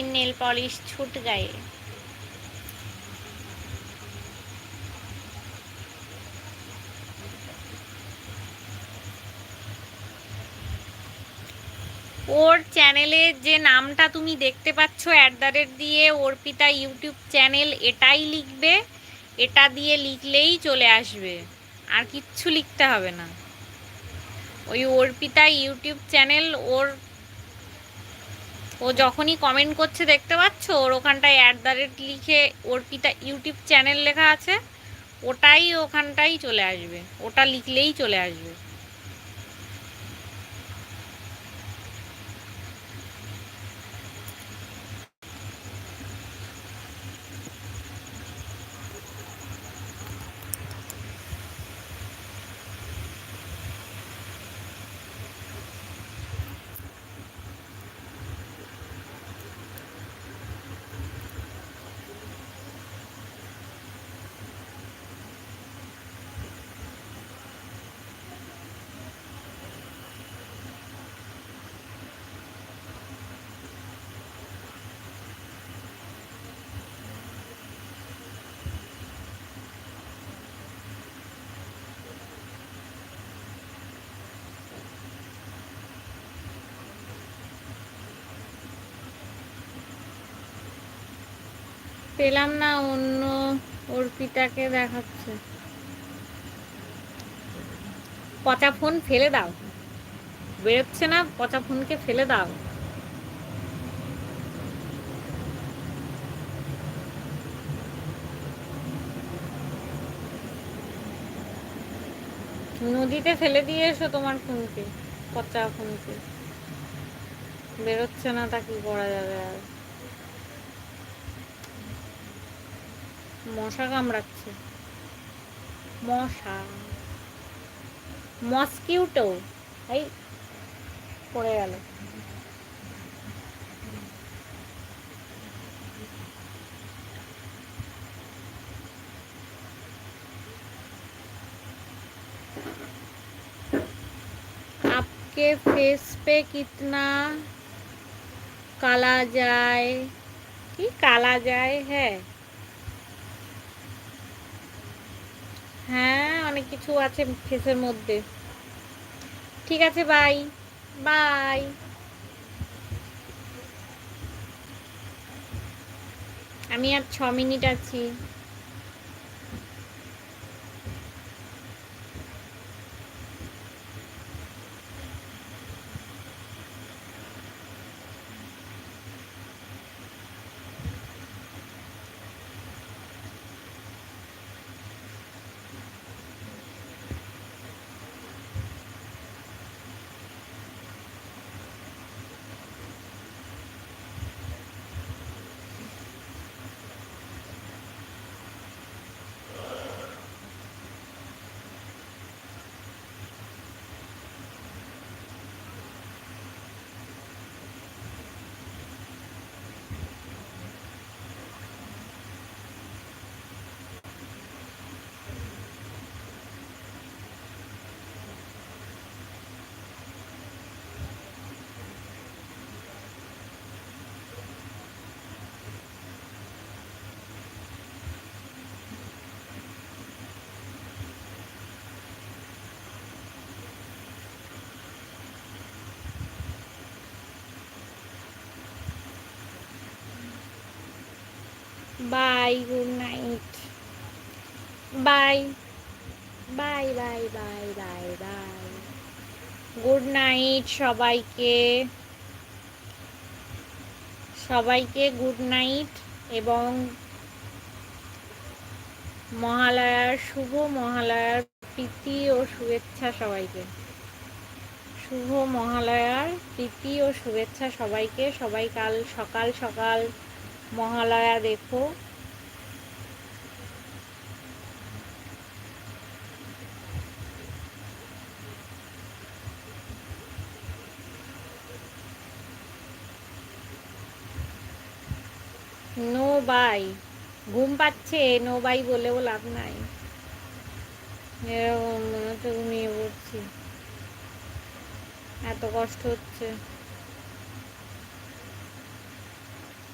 Nail polish छूट गए। ওর চ্যানেলে যে নামটা তুমি দেখতে পাচ্ছ @ দিয়ে অর্পিতা ইউটিউব চ্যানেল এটাই লিখবে, এটা দিয়ে লিখলেই চলে আসবে, আর কিচ্ছু লিখতে হবে না। ওই অর্পিতা ইউটিউব চ্যানেল, ও যখনই কমেন্ট করছে দেখতে পাচ্ছ ওর ওখানটায় @ লিখে অর্পিতা ইউটিউব চ্যানেল লেখা আছে, ওটাই ওখানটাই চলে আসবে, ওটা লিখলেই চলে আসবে। পেলাম না, অন্য অর্পিতাকে দেখাচ্ছে। পচা ফোন ফেলে দাও, বেরোচ্ছে না, পচা ফোনকে ফেলে দাও। নদীতে ফেলে দিয়ে এসো তোমার ফোনকে, পচা ফোনকে। বেরোচ্ছে না, তা কি করা যাবে আর। মশা কামড়াচ্ছে, মশা, মসকিউটো, এই পড়ে গেল। आपके फेस पे कितना काला जाए, কি কালা যায় হ্যাঁ, হ্যাঁ অনেক কিছু আছে ফেসের মধ্যে। ঠিক আছে, বাই বাই। আমি আর 6 মিনিট আছি। Bye, good night, bye bye bye bye bye bye. Good night সবাইকে, সবাইকে গুড নাইট, এবং মহালয়ার শুভ মহালয়ার প্রীতি ও শুভেচ্ছা সবাইকে। শুভ মহালয়ার প্রীতি ও শুভেচ্ছা সবাইকে। সবাই কাল সকাল সকাল মহালয়া দেখো। নো বাই, ঘুম পাচ্ছে, নো বাই বলেও লাভ নাই, এরকম ঘুমিয়ে পড়ছি, এত কষ্ট হচ্ছে।